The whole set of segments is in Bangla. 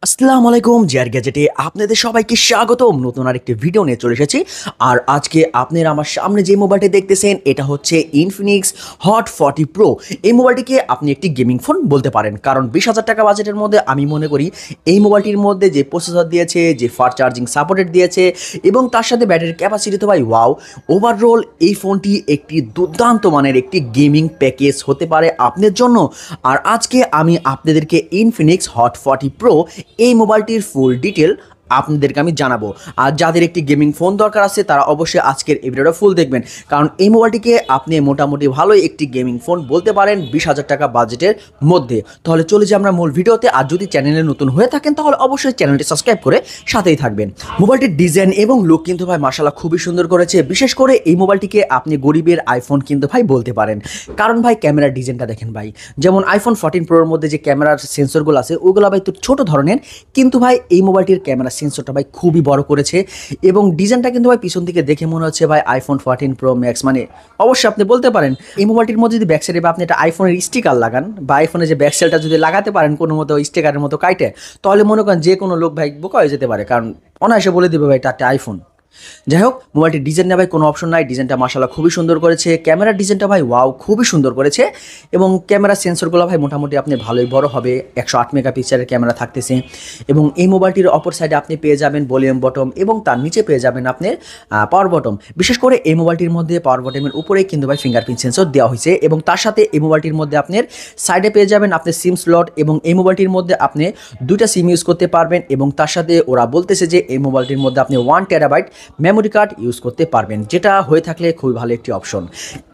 আসসালামু আলাইকুম জিআর গ্যাজেটে আপনাদের সবাইকে স্বাগতম। নতুন আরেকটি ভিডিও নিয়ে চলে এসেছি। আর আজকে আপনারা আমার সামনে যে মোবাইলটি দেখতেছেন এটা হচ্ছে ইনফিনিক্স হট 40 প্রো। এই মোবাইলটিকে আপনি একটি গেমিং ফোন বলতে পারেন, কারণ 20,000 টাকা বাজেটের মধ্যে আমি মনে করি এই মোবাইলটির মধ্যে যে প্রসেসর দিয়েছে, যে ফাস্ট চার্জিং সাপোর্টেড দিয়েছে এবং তার সাথে ব্যাটারির ক্যাপাসিটি তো ভাই ওয়াও। ওভারঅল এই ফোনটি একটি দুর্দান্ত মানের একটি গেমিং প্যাকেজ হতে পারে আপনার জন্য। আর আজকে আমি আপনাদেরকে ইনফিনিক্স হট 40 প্রো এই মোবাইলটির ফুল ডিটেল আপনাদেরকে আমি জানাবো। আর যাদের একটি গেমিং ফোন দরকার আছে তারা অবশ্যই আজকের এই ভিডিওটা ফুল দেখবেন, কারণ এই মোবাইলটিকে আপনি মোটামুটি ভালোই একটি গেমিং ফোন বলতে পারেন 20,000 টাকা বাজেটের মধ্যে। তাহলে চলে যাই আমরা মূল ভিডিওতে। আর যদি চ্যানেলে নতুন হয়ে থাকেন তাহলে অবশ্যই চ্যানেলটি সাবস্ক্রাইব করে সাথেই থাকবেন। মোবাইলটির ডিজাইন এবং লুক কিন্তু ভাই মাশাআল্লাহ খুবই সুন্দর করেছে। বিশেষ করে এই মোবাইলটিকে আপনি গরিবের আইফোন কিন্তু ভাই বলতে পারেন, কারণ ভাই ক্যামেরার ডিজাইনটা দেখেন ভাই, যেমন আইফোন 14 প্রোর মধ্যে যে ক্যামেরার সেন্সরগুলো আছে ওগুলো ভাই তো ছোট ধরনের, কিন্তু ভাই এই মোবাইলটির ক্যামেরা সেন্সরটা ভাই খুবই বড় করেছে এবং ডিজাইনটা কিন্তু ভাই পিছন থেকে দেখে মনে হচ্ছে ভাই আইফোন 14 প্রো ম্যাক্স। মানে অবশ্যই আপনি বলতে পারেন এই মোবাইলটির মধ্যে যদি ব্যাক সাইডে বা আপনি একটা আইফোনের স্টিকার লাগান বা আইফোনের যে ব্যাক সাইডটা যদি লাগাতে পারেন কোনো মতো স্টিকারের মতো কাইটে, তাহলে মনে করেন যে কোনো লোক ভাই বোকা হয়ে যেতে পারে, কারণ অনায়াসে বলে দিবে ভাই এটা একটা আইফোন। যাই হোক, মোবাইলটির ডিজাইন না ভাই কোনো অপশন নাই, ডিজাইনটা মাশাআল্লাহ খুবই সুন্দর করেছে। ক্যামেরার ডিজাইনটা ভাই ওয়াও খুবই সুন্দর করেছে এবং ক্যামেরার সেন্সরগুলো ভাই মোটামুটি আপনি ভালোই বড় হবে, 108 মেগাপিক্সেলের ক্যামেরা থাকতেছে। এবং এই মোবাইলটির অপর সাইডে আপনি পেয়ে যাবেন ভলিউম বটম এবং তার নিচে পেয়ে যাবেন আপনার পাওয়ার বটম। বিশেষ করে এই মোবাইলটির মধ্যে পাওয়ার বটমের উপরেই কিন্তু ভাই ফিঙ্গারপ্রিন্ট সেন্সর দেওয়া হয়েছে এবং তার সাথে এই মোবাইলটির মধ্যে আপনার সাইডে পেয়ে যাবেন আপনার সিম স্লট এবং এই মোবাইলটির মধ্যে আপনি দুইটা সিম ইউজ করতে পারবেন এবং তার সাথে ওরা বলতেছে যে এই মোবাইলটির মধ্যে আপনি 1 টেরাবাইট মেমোরি কার্ড ইউজ করতে পারবেন, যেটা হয়ে থাকলে খুবই ভালো একটি অপশন।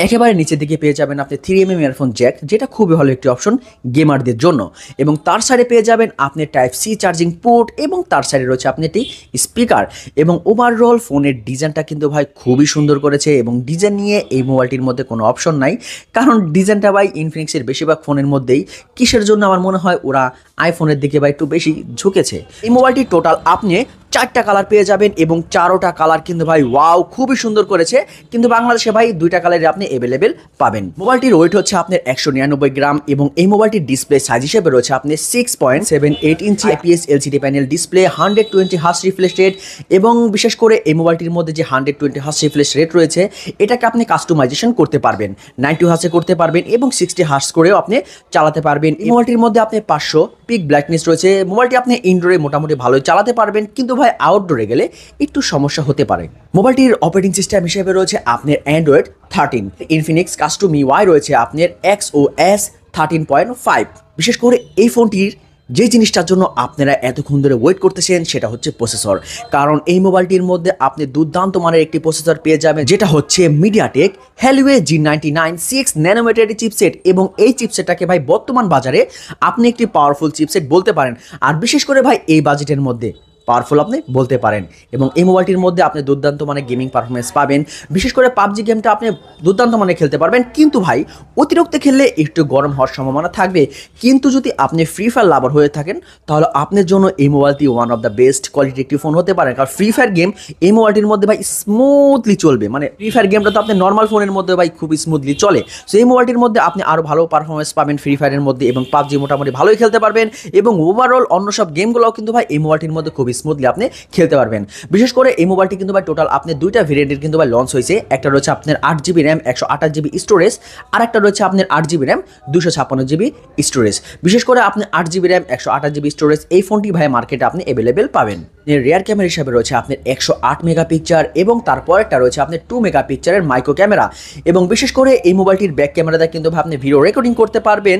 একেবারে নিচের দিকে পেয়ে যাবেন আপনি 3mm ইয়ারফোন জ্যাক, যেটা খুবই ভালো একটি অপশন গেমারদের জন্য। এবং তার সাইডে পেয়ে যাবেন আপনি টাইপ সি চার্জিং পোর্ট এবং তার সাইডে রয়েছে আপনি একটি স্পিকার। এবং ওভারঅল ফোনের ডিজাইনটা কিন্তু ভাই খুবই সুন্দর করেছে এবং ডিজাইন নিয়ে এই মোবাইলটির মধ্যে কোনো অপশন নাই, কারণ ডিজাইনটা ভাই ইনফিনিক্সের বেশিরভাগ ফোনের মধ্যেই কিসের জন্য আমার মনে হয় ওরা আইফোনের দিকে ভাই একটু বেশি ঝুঁকেছে। এই মোবাইলটি টোটাল আপনি 4টা কালার পেয়ে যাবেন এবং 4টা কালার কিন্তু ভাই ওয়াও খুবই সুন্দর করেছে, কিন্তু বাংলাদেশে ভাই 2টা কালারে আপনি অ্যাভেলেবেল পাবেন। মোবাইলটির ওয়েট হচ্ছে আপনার 199 গ্রাম এবং এই মোবাইলটির ডিসপ্লে সাইজ হিসেবে রয়েছে আপনি 6.78 ইঞ্চি IPS LCD panel display, 120 hertz refresh rate এবং বিশেষ করে এই মোবাইলটির মধ্যে যে 120 হার্জ রিফ্রেশ রেট রয়েছে এটাকে আপনি কাস্টমাইজেশন করতে পারবেন, 90 হার্জে করতে পারবেন এবং 60 হার্জ করেও আপনি চালাতে পারবেন। এই মোবাইলটির মধ্যে আপনি 500 পিক ব্রাইটনেস রয়েছে। মোবাইলটি আপনি ইনডোরে মোটামুটি ভালোই চালাতে পারবেন, কিন্তু ভাই আউটডোরে গেলে একটু সমস্যা হতে পারে। মোবাইলটির অপারেটিং সিস্টেম হিসেবে রয়েছে আপনার অ্যান্ড্রয়েড 13, ইনফিনিক্স কাস্টম UI রয়েছে আপনার XOS 13.5। বিশেষ করে এই ফোনটির যে জিনিসটার জন্য আপনারা এতক্ষণ ধরে ওয়েট করতেছেন সেটা হচ্ছে প্রসেসর, কারণ এই মোবাইলটির মধ্যে আপনি দুর্দান্ত মানের একটি প্রসেসর পেয়ে যাবেন, যেটা হচ্ছে মিডিয়াটেক হেলিওয়ে G99 6 ন্যানোমিটার চিপসেট। এবং এই চিপসেটটাকে ভাই বর্তমান বাজারে আপনি একটি পাওয়ারফুল চিপসেট বলতে পারেন, আর বিশেষ করে ভাই এই বাজেটের মধ্যে পাওয়ারফুল আপনি বলতে পারেন। এবং এই মোবাইলটির মধ্যে আপনি দুর্দান্ত মানে গেমিং পারফরমেন্স পাবেন। বিশেষ করে পাবজি গেমটা আপনি দুর্দান্ত মানে খেলতে পারবেন, কিন্তু ভাই অতিরিক্ত খেললে একটু গরম হওয়ার সম্ভাবনা থাকবে। কিন্তু যদি আপনি ফ্রি ফায়ার লাভার হয়ে থাকেন তাহলে আপনার জন্য এই মোবাইলটি one of the best quality একটি ফোন হতে পারে, কারণ ফ্রি ফায়ার গেম এই মোবাইলটির মধ্যে ভাই স্মুথলি চলবে। মানে ফ্রি ফায়ার গেমটা তো আপনি নর্মাল ফোনের মধ্যে ভাই খুব স্মুথলি চলে, সো এই মোবাইলটির মধ্যে আপনি আরও ভালো পারফরমেন্স পাবেন ফ্রি ফায়ারের মধ্যে এবং পাবজি মোটামুটি ভালোই খেলতে পারবেন এবং ওভারঅল অন্য সব গেমগুলোও কিন্তু ভাই এই মোবাইলটির মধ্যে খুব স্মুথলি আপনি খেলতে পারবেন। বিশেষ করে এই মোবাইলটি কিন্তু ভাই টোটাল আপনি দুইটা ভেরিয়েন্টের কিন্তু ভাই লঞ্চ হয়েছে। একটা রয়েছে আপনার 8GB র্যাম 128GB স্টোরেজ, আর একটা রয়েছে আপনার 8GB র্যাম 256GB স্টোরেজ। বিশেষ করে আপনি 8GB র্যাম 128GB স্টোরেজ এই ফোনটি ভাই মার্কেটে আপনি অ্যাভেলেবেল পাবেন। রিয়ার ক্যামেরা হিসাবে রয়েছে আপনার 108 মেগাপিক্সেল এবং তারপর একটা রয়েছে আপনার 2 মেগাপিক্সেলের মাইক্রো ক্যামেরা। এবং বিশেষ করে এই মোবাইলটির ব্যাক ক্যামেরাতে কিন্তু আপনি ভিডিও রেকর্ডিং করতে পারবেন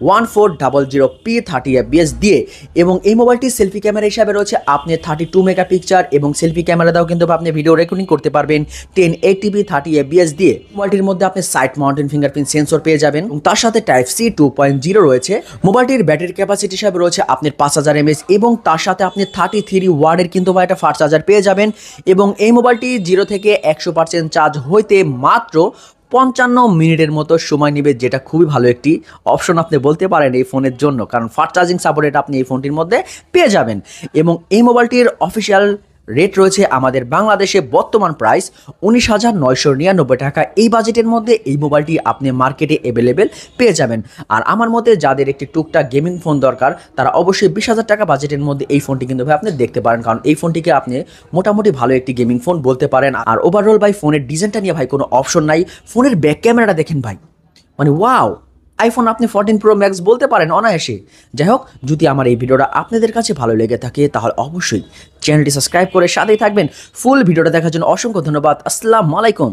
1400p 30 fps দিয়ে। এবং এই মোবাইলটির সেলফি ক্যামেরা হিসাবে রয়েছে আপনি 32 মেগাপিক্সেল এবং সেলফি ক্যামেরাটাও কিন্তু আপনি ভিডিও রেকর্ডিং করতে পারবেন 1080p 30 fps দিয়ে। মোবাইলটির মধ্যে আপনি সাইড মাউন্টেন ফিঙ্গারপ্রিন্ট সেন্সর পেয়ে যাবেন এবং তার সাথে টাইপ সি 2.0 রয়েছে। মোবাইলটির ব্যাটারি ক্যাপাসিটি হিসাবে রয়েছে আপনার 5000 mAh এবং তার সাথে আপনি 33 ওয়াটের কিন্তু ভাই একটা ফাস্ট চার্জার পেয়ে যাবেন। এবং এই মোবাইলটি 0 থেকে 100% চার্জ হইতে মাত্র 55 মিনিটের মতো সময় নেবে, যেটা খুবই ভালো একটি অপশন আপনি বলতে পারেন এই ফোনের জন্য, কারণ ফাস্ট চার্জিং সাপোর্ট আপনি এই ফোনটির মধ্যে পেয়ে যাবেন। এবং এই মোবাইলটির অফিসিয়াল রেট রয়েছে আমাদের বাংলাদেশে বর্তমান প্রাইস 19,999 টাকা। এই বাজেটের মধ্যে এই মোবাইলটি আপনি মার্কেটে অ্যাভেলেবেল পেয়ে যাবেন। আর আমার মতে যাদের একটি টুকটাক গেমিং ফোন দরকার তারা অবশ্যই 20,000 টাকা বাজেটের মধ্যে এই ফোনটি কিন্তু ভাই আপনি দেখতে পারেন, কারণ এই ফোনটিকে আপনি মোটামুটি ভালো একটি গেমিং ফোন বলতে পারেন। আর ওভারঅল ভাই ফোনের ডিজাইনটা নিয়ে ভাই কোনো অপশন নাই। ফোনের ব্যাক ক্যামেরাটা দেখেন ভাই, মানে ওয়াও, আইফোন আপনি 14 প্রো ম্যাক্স বলতে পারেন অনায়াসে। যাই হোক, যদি আমার এই ভিডিওটা আপনাদের কাছে ভালো লেগে থাকে তাহলে অবশ্যই চ্যানেলটি সাবস্ক্রাইব করে সাথেই থাকবেন। ফুল ভিডিওটা দেখার জন্য অসংখ্য ধন্যবাদ। আসসালামু আলাইকুম।